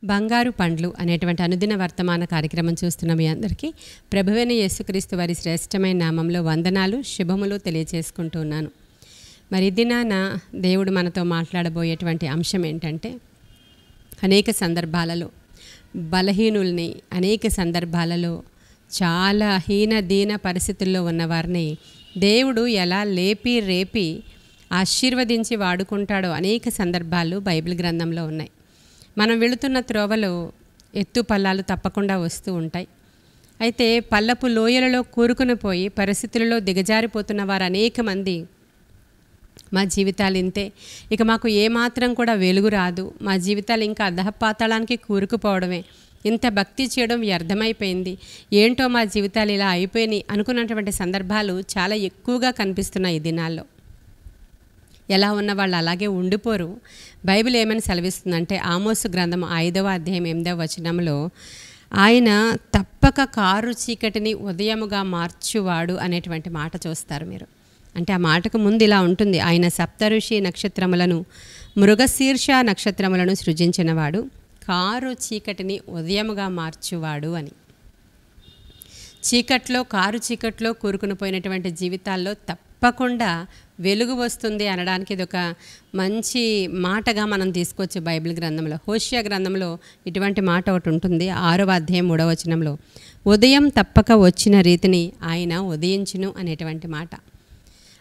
బంగారు పండ్లు అనేటువంటి అనుదిన వర్తమాన కార్యక్రమం చూస్తున్న మీ అందరికీ ప్రభువైన యేసుక్రీస్తు వారి శ్రేష్టమైన నామంలో వందనాలు శుభములు తెలియజేసుకుంటూ ఉన్నాను. మరి దినాన దేవుడు మనతో మాట్లాడబోయేటువంటి అంశం ఏంటంటే, అనేక సందర్భాలలో బలహీనుల్ని, అనేక సందర్భాలలో చాలా దీన పరిస్థితుల్లో ఉన్నవారిని దేవుడు ఎలా లేపి రేపి ఆశీర్వదించి వాడుకుంటాడో అనేక సందర్భాలు బైబిల్ గ్రంథంలో ఉన్నాయి. మనం వెళుతున్న త్రోవలో ఎత్తు పల్లాలు తప్పకుండా వస్తూ ఉంటాయి. అయితే పల్లపు లోయలలో కూరుకుని పోయి పరిస్థితులలో దిగజారిపోతున్న వారు అనేక మంది, మా జీవితాలు ఇంతే, ఇక మాకు ఏమాత్రం కూడా వెలుగు రాదు, మా జీవితాలు ఇంకా అధపాతాళానికి కూరుకుపోవడమే, ఇంత భక్తి చేయడం వ్యర్థమైపోయింది, ఏంటో మా జీవితాలు ఇలా అయిపోయినాయి అనుకున్నటువంటి సందర్భాలు చాలా ఎక్కువగా కనిపిస్తున్నాయి ఈ దినాల్లో. ఎలా ఉన్న వాళ్ళు అలాగే ఉండిపోరు. బైబిల్ ఏమని సెలవిస్తుందంటే, ఆమోసు గ్రంథం 5వ అధ్యాయం 8వ వచనంలో, ఆయన తప్పక కారు చీకటిని ఉదయముగా మార్చువాడు అనేటువంటి మాట చూస్తారు మీరు. అంటే ఆ మాటకు ముందు ఇలా ఉంటుంది, ఆయన సప్తఋషి నక్షత్రములను, మృగశీర్ష నక్షత్రములను సృజించినవాడు, కారు చీకటిని ఉదయముగా మార్చువాడు అని. కారు చీకట్లో కూరుకుని పోయినటువంటి జీవితాల్లో తప్పకుండా వెలుగు వస్తుంది అనడానికి ఇది ఒక మంచి మాటగా మనం తీసుకోవచ్చు. బైబిల్ గ్రంథంలో హోషేయ గ్రంథంలో ఇటువంటి మాట ఒకటి ఉంటుంది, 6వ అధ్యాయం 3వ వచనంలో, ఉదయం తప్పక వచ్చిన రీతిని ఆయన ఉదయించును అనేటువంటి మాట.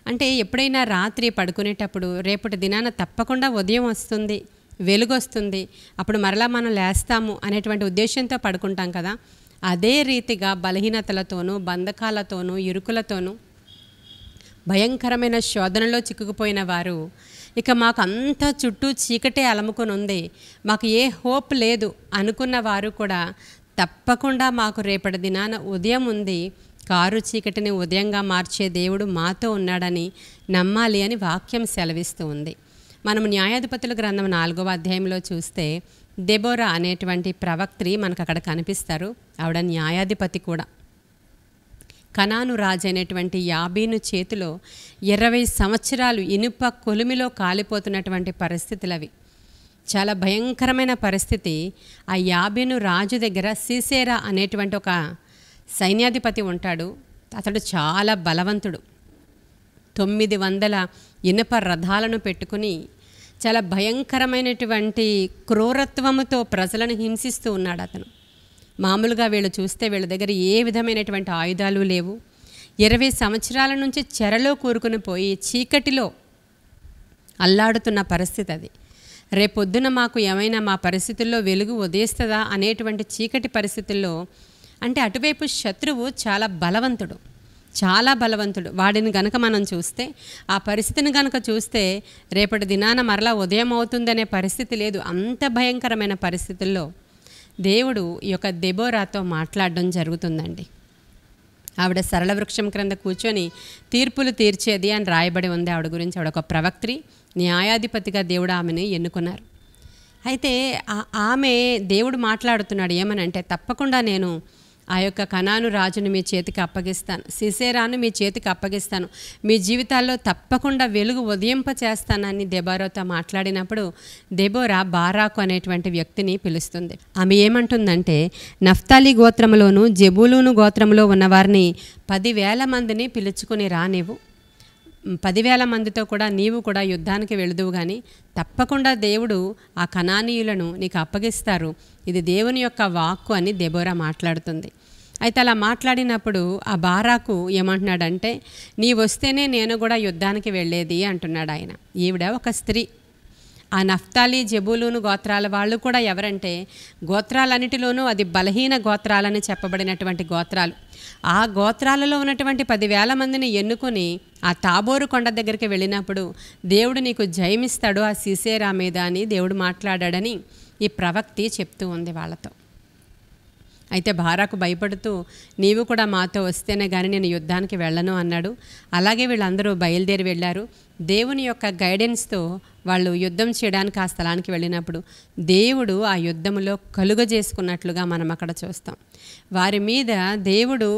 అంటే ఎప్పుడైనా రాత్రి పడుకునేటప్పుడు రేపటి దినాన తప్పకుండా ఉదయం వస్తుంది, వెలుగు వస్తుంది, అప్పుడు మరలా మనం లేస్తాము అనేటువంటి ఉద్దేశంతో పడుకుంటాం కదా. అదే రీతిగా బలహీనతలతోనూ, బంధకాలతోనూ, ఇరుకులతోనూ, భయంకరమైన శోధనలో చిక్కుకుపోయిన వారు, ఇక మాకు అంతా చుట్టూ చీకటే అలముకొని ఉంది, మాకు ఏ హోప్ లేదు అనుకున్న వారు కూడా తప్పకుండా మాకు రేపటి దినాన ఉదయం ఉంది, కారు చీకటిని ఉదయంగా మార్చే దేవుడు మాతో ఉన్నాడని నమ్మాలి అని వాక్యం సెలవిస్తూ ఉంది. మనం న్యాయాధిపతుల గ్రంథం 4వ అధ్యాయంలో చూస్తే దెబోరా అనేటువంటి ప్రవక్త్రి మనకు అక్కడ కనిపిస్తారు. ఆవిడ న్యాయాధిపతి కూడా. కనాను రాజు అయినటువంటి యాబీను చేతిలో 20 సంవత్సరాలు ఇనుప కొలిమిలో కాలిపోతున్నటువంటి పరిస్థితులు అవి. చాలా భయంకరమైన పరిస్థితి. ఆ యాబీను రాజు దగ్గర సీసేరా అనేటువంటి ఒక సైన్యాధిపతి ఉంటాడు. అతడు చాలా బలవంతుడు. 900 ఇనుప రథాలను పెట్టుకుని చాలా భయంకరమైనటువంటి క్రూరత్వముతో ప్రజలను హింసిస్తూ ఉన్నాడు అతను. మామూలుగా వీళ్ళు చూస్తే వీళ్ళ దగ్గర ఏ విధమైనటువంటి ఆయుధాలు లేవు. 20 సంవత్సరాల నుంచి చెరలో కూరుకుని పోయి చీకటిలో అల్లాడుతున్న పరిస్థితి అది. రేపొద్దున మాకు ఏమైనా మా పరిస్థితుల్లో వెలుగు ఉదయిస్తుందా అనేటువంటి చీకటి పరిస్థితుల్లో, అంటే అటువైపు శత్రువు చాలా బలవంతుడు. వాడిని గనక మనం చూస్తే, ఆ పరిస్థితిని గనక చూస్తే రేపటి దినాన మరలా ఉదయం అవుతుందనే పరిస్థితి లేదు. అంత భయంకరమైన పరిస్థితుల్లో దేవుడు ఈ యొక్క దెబోరాతో మాట్లాడడం జరుగుతుందండి. ఆవిడ సరళ వృక్షం క్రింద కూర్చొని తీర్పులు తీర్చేది అని రాయబడి ఉంది ఆవిడ గురించి. ఆవిడ ఒక ప్రవక్త్రి, న్యాయాధిపతిగా దేవుడు ఆమెను ఎన్నుకున్నారు. అయితే ఆమె దేవుడు మాట్లాడుతున్నాడు ఏమనంటే, తప్పకుండా నేను ఆ యొక్క కనాను రాజును మీ చేతికి అప్పగిస్తాను, సిసేరాను మీ చేతికి అప్పగిస్తాను, మీ జీవితాల్లో తప్పకుండా వెలుగు ఉదయింప చేస్తానని దెబోరాతో మాట్లాడినప్పుడు దెబోరా బారాకు అనేటువంటి వ్యక్తిని పిలుస్తుంది. ఆమె ఏమంటుందంటే, నఫ్తాలి గోత్రములోను జెబూలూను గోత్రంలో ఉన్నవారిని 10,000 మందిని పిలుచుకుని రా, నీవు 10,000 మందితో కూడా నీవు కూడా యుద్ధానికి వెళుదువు, కానీ తప్పకుండా దేవుడు ఆ కనానీయులను నీకు అప్పగిస్తారు, ఇది దేవుని యొక్క వాక్కు అని దెబోరా మాట్లాడుతుంది. అయితే అలా మాట్లాడినప్పుడు ఆ బారాకు ఏమంటున్నాడంటే, నీ వస్తేనే నేను కూడా యుద్ధానికి వెళ్ళేది అంటున్నాడు ఆయన. ఈవిడ ఒక స్త్రీ. ఆ నఫ్తాలి జెబూలూను గోత్రాల వాళ్ళు కూడా ఎవరంటే, గోత్రాలన్నిటిలోనూ అది బలహీన గోత్రాలని చెప్పబడినటువంటి గోత్రాలు. ఆ గోత్రాలలో ఉన్నటువంటి 10,000 మందిని ఎన్నుకొని ఆ తాబోరు కొండ దగ్గరికి వెళ్ళినప్పుడు దేవుడు నీకు జయమిస్తాడు ఆ సీసేరా మీద అని దేవుడు మాట్లాడాడని ఈ ప్రవక్తి చెప్తూ ఉంది వాళ్ళతో. అయితే బారాకు భయపడుతూ, నీవు కూడా మాతో వస్తేనే కానీ నేను యుద్ధానికి వెళ్ళను అన్నాడు. అలాగే వీళ్ళందరూ బయలుదేరి వెళ్ళారు. దేవుని యొక్క గైడెన్స్తో వాళ్ళు యుద్ధం చేయడానికి ఆ స్థలానికి వెళ్ళినప్పుడు దేవుడు ఆ యుద్ధములో కలుగజేసుకున్నట్లుగా మనం అక్కడ చూస్తాం. వారి మీద దేవుడు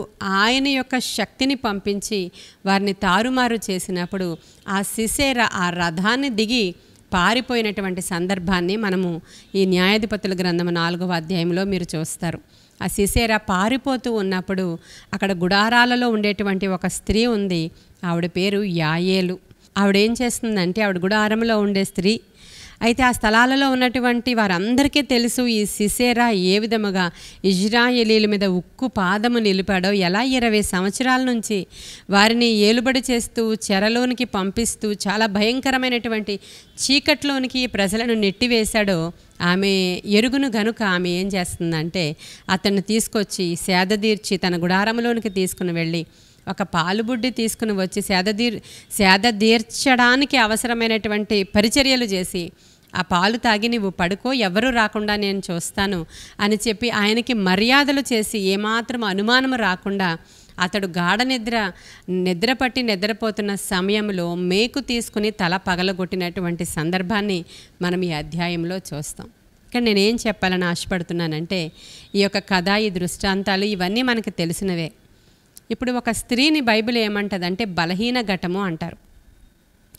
ఆయన యొక్క శక్తిని పంపించి వారిని తారుమారు చేసినప్పుడు ఆ సిసేరా ఆ రథాన్ని దిగి పారిపోయినటువంటి సందర్భాన్ని మనము ఈ న్యాయాధిపతుల గ్రంథము 4వ అధ్యాయంలో మీరు చూస్తారు. ఆ సిసేరా పారిపోతూ ఉన్నప్పుడు అక్కడ గుడారాలలో ఉండేటువంటి ఒక స్త్రీ ఉంది. ఆవిడ పేరు యాయేలు. ఆవిడ ఏం చేస్తుందంటే, ఆవిడ గుడారంలో ఉండే స్త్రీ. అయితే ఆ స్థలాలలో ఉన్నటువంటి వారందరికీ తెలుసు ఈ సిసేరా ఏ విధముగా ఇజ్రాయేలీల మీద ఉక్కు పాదము నిలిపాడో, ఎలా 20 సంవత్సరాల నుంచి వారిని ఏలుబడి చేస్తూ చెరలోనికి పంపిస్తూ చాలా భయంకరమైనటువంటి చీకట్లోనికి ప్రజలను నెట్టివేశాడో ఆమె ఎరుగును గనుక ఆమె ఏం చేస్తుందంటే, అతన్ని తీసుకొచ్చి సేదదీర్చి తన గుడారంలోనికి తీసుకుని వెళ్ళి ఒక పాలుబుడ్డి తీసుకుని వచ్చి సేద తీర్చడానికి అవసరమైనటువంటి పరిచర్యలు చేసి, ఆ పాలు తాగి నువ్వు పడుకో, ఎవరు రాకుండా నేను చూస్తాను అని చెప్పి ఆయనకి మర్యాదలు చేసి ఏమాత్రం అనుమానం రాకుండా అతడు గాఢ నిద్రపట్టి నిద్రపోతున్న సమయంలో మేకు తీసుకుని తల పగలగొట్టినటువంటి సందర్భాన్ని మనం ఈ అధ్యాయంలో చూస్తాం. ఇక్కడ నేనేం చెప్పాలని ఆశపడుతున్నానంటే, ఈ యొక్క కథ, ఈ దృష్టాంతాలు ఇవన్నీ మనకు తెలిసినవే. ఇప్పుడు ఒక స్త్రీని బైబిల్ ఏమంటుందంటే బలహీన ఘటము అంటారు.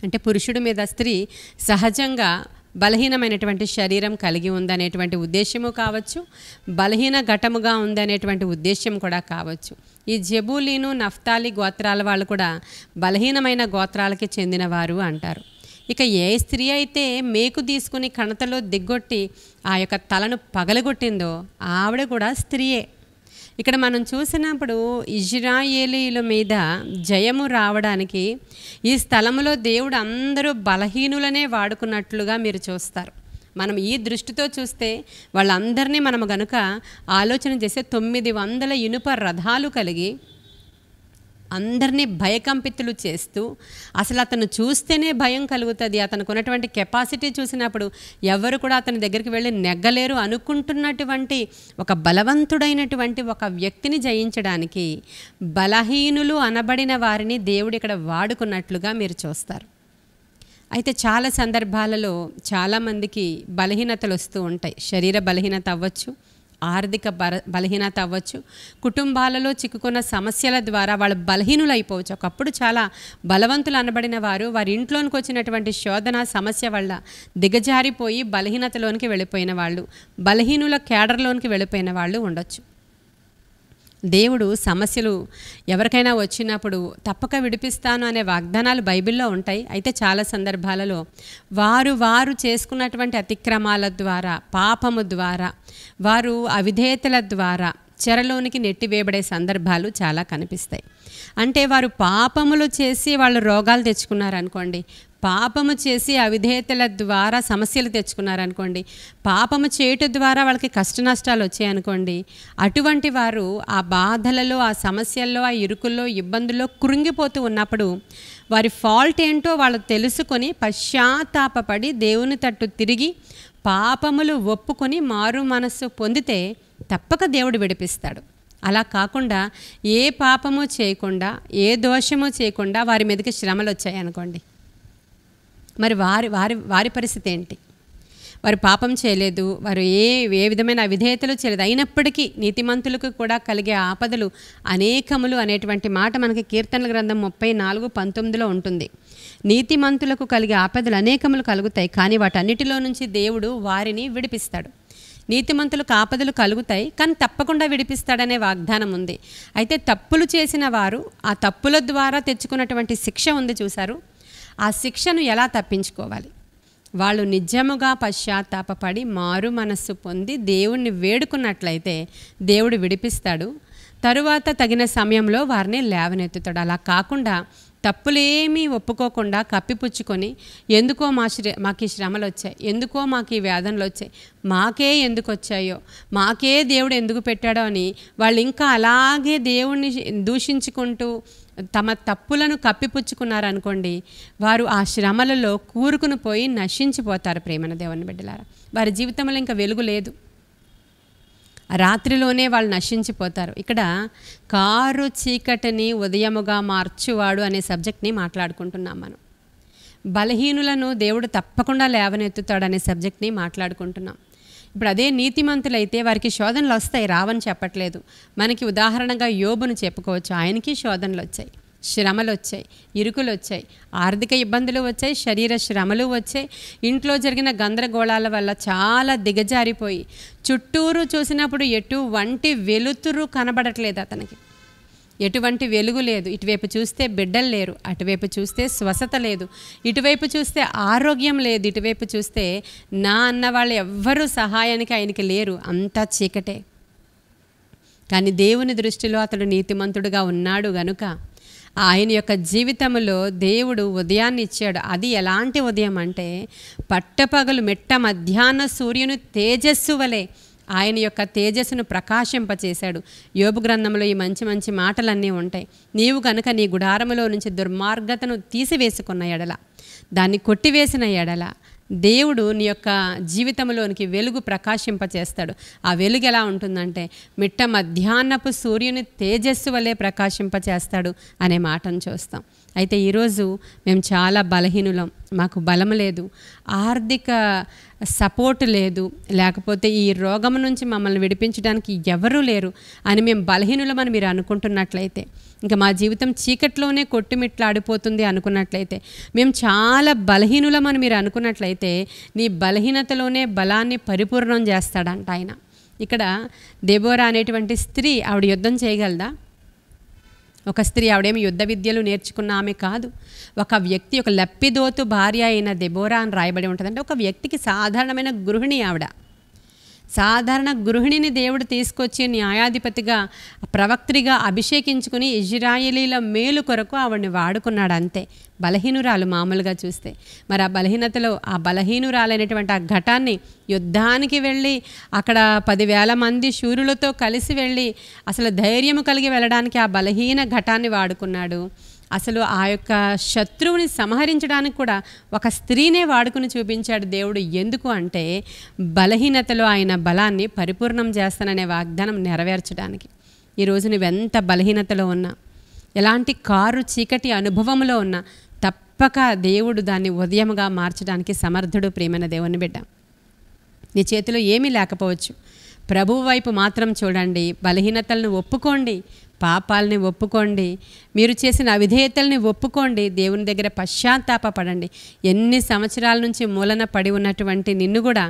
అంటే పురుషుడి మీద స్త్రీ సహజంగా బలహీనమైనటువంటి శరీరం కలిగి ఉందనేటువంటి ఉద్దేశము కావచ్చు, బలహీన ఘటముగా ఉందనేటువంటి ఉద్దేశం కూడా కావచ్చు. ఈ జెబూలీను నఫ్తాలి గోత్రాల వాళ్ళు కూడా బలహీనమైన గోత్రాలకి చెందినవారు అంటారు. ఇక ఏ స్త్రీ అయితే మేకు తీసుకుని కణతలో దిగ్గొట్టి ఆ యొక్క తలను పగలగొట్టిందో ఆవిడ కూడా స్త్రీయే. ఇక్కడ మనం చూసినప్పుడు ఇజ్రాయేలీల మీద జయము రావడానికి ఈ స్థలములో దేవుడు అందరూ బలహీనులనే వాడుకున్నట్లుగా మీరు చూస్తారు. మనం ఈ దృష్టితో చూస్తే వాళ్ళందరినీ మనము గనుక ఆలోచన చేస్తే 900 ఇనుప రథాలు కలిగి అందరినీ భయకంపితులు చేస్తూ, అసలు అతను చూస్తేనే భయం కలుగుతుంది. అతనికి ఉన్నటువంటి కెపాసిటీ చూసినప్పుడు ఎవరు కూడా అతని దగ్గరికి వెళ్ళి నెగ్గలేరు అనుకుంటున్నటువంటి ఒక బలవంతుడైనటువంటి ఒక వ్యక్తిని జయించడానికి బలహీనులు అనబడిన వారిని దేవుడు ఇక్కడ వాడుకున్నట్లుగా మీరు చూస్తారు. అయితే చాలా సందర్భాలలో చాలామందికి బలహీనతలు వస్తూ ఉంటాయి. శరీర బలహీనత అవ్వచ్చు, ఆర్థిక బలహీనత అవ్వచ్చు, కుటుంబాలలో చిక్కుకున్న సమస్యల ద్వారా వాళ్ళు బలహీనులు అయిపోవచ్చు. ఒకప్పుడు చాలా బలవంతులు అనబడిన వారు వారి ఇంట్లోనికి వచ్చినటువంటి శోధన సమస్య వల్ల దిగజారిపోయి బలహీనతలోనికి వెళ్ళిపోయిన వాళ్ళు, బలహీనుల కేడర్లోనికి వెళ్ళిపోయిన వాళ్ళు ఉండొచ్చు. దేవుడు సమస్యలు ఎవరికైనా వచ్చినప్పుడు తప్పక విడిపిస్తాను అనే వాగ్దానాలు బైబిల్లో ఉంటాయి. అయితే చాలా సందర్భాలలో వారు చేసుకున్నటువంటి అతిక్రమాల ద్వారా, పాపము ద్వారా, వారు అవిధేయతల ద్వారా చెరలోనికి నెట్టివేయబడే సందర్భాలు చాలా కనిపిస్తాయి. అంటే వారు పాపములు చేసి వాళ్ళు రోగాలు తెచ్చుకున్నారనుకోండి, పాపము చేసి అవిధేయతల ద్వారా సమస్యలు తెచ్చుకున్నారనుకోండి, పాపము చేయటం ద్వారా వాళ్ళకి కష్ట నష్టాలు వచ్చాయనుకోండి, అటువంటి వారు ఆ బాధలలో, ఆ సమస్యల్లో, ఆ ఇరుకుల్లో, ఇబ్బందుల్లో కృంగిపోతూ ఉన్నప్పుడు వారి ఫాల్ట్ ఏంటో వాళ్ళు తెలుసుకొని పశ్చాత్తాపపడి దేవుని తట్టు తిరిగి పాపములు ఒప్పుకొని మారు మనస్సు పొందితే తప్పక దేవుడు విడిపిస్తాడు. అలా కాకుండా ఏ పాపము చేయకుండా, ఏ దోషము చేయకుండా వారి మీదకి శ్రమలు వచ్చాయనుకోండి, మరి వారి పరిస్థితి ఏంటి? వారు పాపం చేయలేదు, వారు ఏ విధమైన అవిధేయతలు చేయలేదు, అయినప్పటికీ నీతిమంతులకు కూడా కలిగే ఆపదలు అనేకములు అనేటువంటి మాట మనకి కీర్తనల గ్రంథం 34:19లో ఉంటుంది. నీతిమంతులకు కలిగే ఆపదలు అనేకములు కలుగుతాయి, కానీ వాటన్నిటిలో నుంచి దేవుడు వారిని విడిపిస్తాడు. నీతిమంతులకు ఆపదలు కలుగుతాయి, కానీ తప్పకుండా విడిపిస్తాడనే వాగ్దానం ఉంది. అయితే తప్పులు చేసిన వారు ఆ తప్పుల ద్వారా తెచ్చుకున్నటువంటి శిక్ష ఉంది చూశారు, ఆ శిక్షను ఎలా తప్పించుకోవాలి? వాళ్ళు నిజముగా పశ్చాత్తాపపడి మారు మనస్సు పొంది దేవుణ్ణి వేడుకున్నట్లయితే దేవుడు విడిపిస్తాడు. తరువాత తగిన సమయంలో వారిని లేవనెత్తుతాడు. అలా కాకుండా తప్పులేమీ ఒప్పుకోకుండా కప్పిపుచ్చుకొని ఎందుకో మాకు ఈ శ్రమలు వచ్చాయి, ఎందుకో మాకు ఈ వేదనలు వచ్చాయి, మాకే ఎందుకు వచ్చాయో, మాకే దేవుడు ఎందుకు పెట్టాడో అని వాళ్ళు ఇంకా అలాగే దేవుణ్ణి దూషించుకుంటూ తమ తప్పులను కప్పిపుచ్చుకున్నారనుకోండి, వారు ఆ శ్రమలలో కూరుకుని పోయి నశించిపోతారు. ప్రేమన దేవుని బిడ్డలారా, వారి జీవితంలో ఇంకా వెలుగు లేదు, రాత్రిలోనే వాళ్ళు నశించిపోతారు. ఇక్కడ కారు చీకటిని ఉదయముగా మార్చువాడు అనే సబ్జెక్ట్ని మాట్లాడుకుంటున్నాం మనం. బలహీనులను దేవుడు తప్పకుండా లేవనెత్తుతాడు అనే సబ్జెక్ట్ని మాట్లాడుకుంటున్నాం. ఇప్పుడు అదే నీతిమంతులైతే వారికి శోధనలు వస్తాయి, రావని చెప్పట్లేదు. మనకి ఉదాహరణగా యోబును చెప్పుకోవచ్చు, ఆయనకి శోధనలు వచ్చాయి. శ్రమలు వచ్చాయి, ఇరుకులు వచ్చాయి, ఆర్థిక ఇబ్బందులు వచ్చాయి, శరీర శ్రమలు వచ్చాయి. ఇంట్లో జరిగిన గందరగోళాల వల్ల చాలా దిగజారిపోయి చుట్టూరు చూసినప్పుడు ఎటువంటి వెలుతురు కనబడట్లేదు అతనికి. ఎటువంటి వెలుగు లేదు. ఇటువైపు చూస్తే బిడ్డలు లేరు, అటువైపు చూస్తే స్వస్థత లేదు, ఇటువైపు చూస్తే ఆరోగ్యం లేదు, ఇటువైపు చూస్తే నా అన్న వాళ్ళు ఎవ్వరూ సహాయానికి ఆయనకి లేరు. అంతా చీకటే. కానీ దేవుని దృష్టిలో అతడు నీతిమంతుడుగా ఉన్నాడు గనుక ఆయన యొక్క జీవితంలో దేవుడు ఉదయాన్ని ఇచ్చాడు. అది ఎలాంటి ఉదయం అంటే పట్టపగలు మెట్ట మధ్యాహ్న సూర్యుని తేజస్సు వలె ఆయన యొక్క తేజస్సును ప్రకాశింపచేశాడు. యోబు గ్రంథంలో ఈ మంచి మంచి మాటలన్నీ ఉంటాయి. నీవు కనుక నీ గుడారములో నుంచి దుర్మార్గతను తీసివేసుకున్న ఎడల, దాన్ని కొట్టివేసిన ఎడల దేవుడు నీ యొక్క జీవితంలోనికి వెలుగు ప్రకాశింపచేస్తాడు. ఆ వెలుగు ఎలా ఉంటుందంటే మిట్ట మధ్యాహ్నపు సూర్యుని తేజస్సు వలె ప్రకాశింపచేస్తాడు అనే మాటను చూస్తాం. అయితే ఈరోజు మేము చాలా బలహీనులం, మాకు బలం లేదు, ఆర్థిక సపోర్ట్ లేదు, లేకపోతే ఈ రోగం నుంచి మమ్మల్ని విడిపించడానికి ఎవరూ లేరు అని మేము బలహీనులమని మీరు అనుకుంటున్నట్లయితే, ఇంకా మా జీవితం చీకట్లోనే కొట్టుమిట్లాడిపోతుంది అనుకున్నట్లయితే, మేము చాలా బలహీనులమని మీరు అనుకున్నట్లయితే నీ బలహీనతలోనే బలాన్ని పరిపూర్ణం చేస్తాడంట ఆయన. ఇక్కడ దెబోరా అనేటువంటి స్త్రీ ఆవిడ యుద్ధం చేయగలదా? ఒక స్త్రీ, ఆవిడేమి యుద్ధ విద్యలు నేర్చుకున్న ఆమె కాదు. ఒక వ్యక్తి, ఒక లప్పిదోతు భార్య అయిన దెబోరా అని రాయబడి ఉంటుంది. అంటే ఒక వ్యక్తికి సాధారణమైన గృహిణి ఆవిడ. సాధారణ గృహిణిని దేవుడు తీసుకొచ్చి న్యాయాధిపతిగా, ప్రవక్త్రిగా అభిషేకించుకుని ఇజ్రాయేలీల మేలు కొరకు ఆవిడని వాడుకున్నాడు అంతే. బలహీనురాలు మామూలుగా చూస్తే. మరి ఆ బలహీనతలో ఆ బలహీనురాలైనటువంటి ఆ ఘటాన్ని యుద్ధానికి వెళ్ళి అక్కడ 10,000 మంది శూరులతో కలిసి వెళ్ళి అసలు ధైర్యం కలిగి వెళ్ళడానికి ఆ బలహీన ఘటాన్ని వాడుకున్నాడు. అసలు ఆ యొక్క శత్రువుని సంహరించడానికి కూడా ఒక స్త్రీనే వాడుకుని చూపించాడు దేవుడు. ఎందుకు అంటే బలహీనతలో ఆయన బలాన్ని పరిపూర్ణం చేస్తాననే వాగ్దానం నెరవేర్చడానికి. ఈరోజు నువ్వెంత బలహీనతలో ఉన్నా, ఎలాంటి కారు చీకటి అనుభవంలో ఉన్నా, తప్పక దేవుడు దాన్ని ఉదయముగా మార్చడానికి సమర్థుడు. ప్రియమైన దేవుని బిడ్డ, నీ చేతిలో ఏమీ లేకపోవచ్చు, ప్రభువు వైపు మాత్రం చూడండి. బలహీనతలను ఒప్పుకోండి, పాపాలని ఒప్పుకోండి, మీరు చేసిన అవిధేయతల్ని ఒప్పుకోండి, దేవుని దగ్గర పశ్చాత్తాపపడండి. ఎన్ని సంవత్సరాల నుంచి మూలన పడి ఉన్నటువంటి నిన్ను కూడా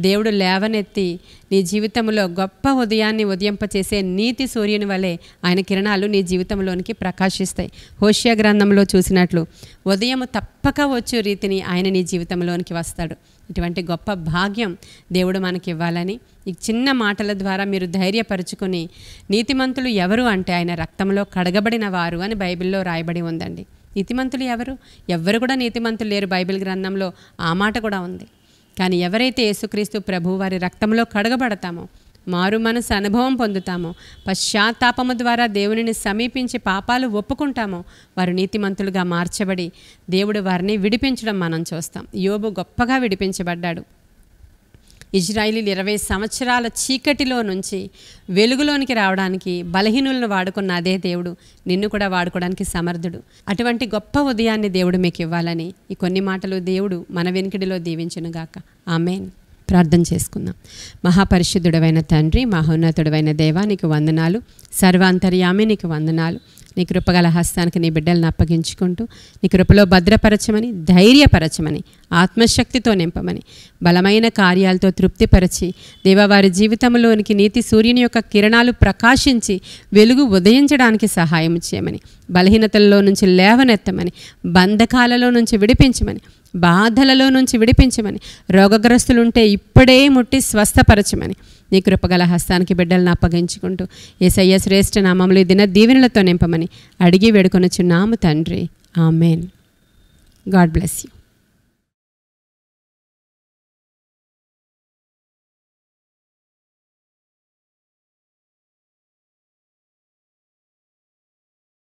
దేవుడు లేవనెత్తి నీ జీవితంలో గొప్ప ఉదయాన్ని ఉదయింపచేసే నీతి సూర్యుని వలె ఆయన కిరణాలు నీ జీవితంలోనికి ప్రకాశిస్తాయి. హోషేయ గ్రంథంలో చూసినట్లు ఉదయము తప్పక వచ్చు రీతిని ఆయన నీ జీవితంలోనికి వస్తాడు. ఇటువంటి గొప్ప భాగ్యం దేవుడు మనకి ఇవ్వాలని ఈ చిన్న మాటల ద్వారా మీరు ధైర్యపరుచుకొని, నీతిమంతులు ఎవరు అంటే ఆయన రక్తంలో కడగబడిన వారు అని బైబిల్లో రాయబడి ఉందండి. నీతిమంతులు ఎవరు? ఎవ్వరు కూడా నీతిమంతులు లేరు. బైబిల్ గ్రంథంలో ఆ మాట కూడా ఉంది. కానీ ఎవరైతే యేసుక్రీస్తు ప్రభువు వారి రక్తంలో కడగబడతామో, మారు మనసు అనుభవం పొందుతామో, పశ్చాత్తాపము ద్వారా దేవునిని సమీపించి పాపాలు ఒప్పుకుంటామో, వారు నీతిమంతులుగా మార్చబడి దేవుడు వారిని విడిపించడం మనం చూస్తాం. యోబు గొప్పగా విడిపించబడ్డాడు. ఇజ్రాయేలీలు 20 సంవత్సరాల చీకటిలో నుంచి వెలుగులోనికి రావడానికి బలహీనులను వాడుకున్న అదే దేవుడు నిన్ను కూడా వాడుకోవడానికి సమర్థుడు. అటువంటి గొప్ప ఉదయాన్ని దేవుడు మీకు ఇవ్వాలని ఈ కొన్ని మాటలు దేవుడు మన వెనుకడిలో దీవించునుగాక. ఆమేన్. ప్రార్థన చేసుకుందాం. మహాపరిశుద్ధుడవైన తండ్రి, మహోన్నతుడవైన దేవా, నీకు వందనాలు. సర్వాంతర్యామి నీకు వందనాలు. నీ కృపగల హస్తానికి నీ బిడ్డలను అప్పగించుకుంటూ నీ కృపలో భద్రపరచమని, ధైర్యపరచమని, ఆత్మశక్తితో నింపమని, బలమైన కార్యాలతో తృప్తిపరచి దేవా వారి జీవితంలోనికి నీతి సూర్యుని యొక్క కిరణాలు ప్రకాశించి వెలుగు ఉదయించడానికి సహాయం చేయమని, బలహీనతల్లో నుంచి లేవనెత్తమని, బంధకాలలో నుంచి విడిపించమని, బాధలలో నుంచి విడిపించమని, రోగగ్రస్తులుంటే ఇప్పుడే ముట్టి స్వస్థపరచమని నీ కృపగల హస్తానికి బిడ్డలను అప్పగించుకుంటూ యేసయ్య శ్రేష్ఠ నామములో దిన దీవెనలతో నింపమని అడిగి వేడుకొనుచున్నాము తండ్రి. ఆమెన్. God bless you.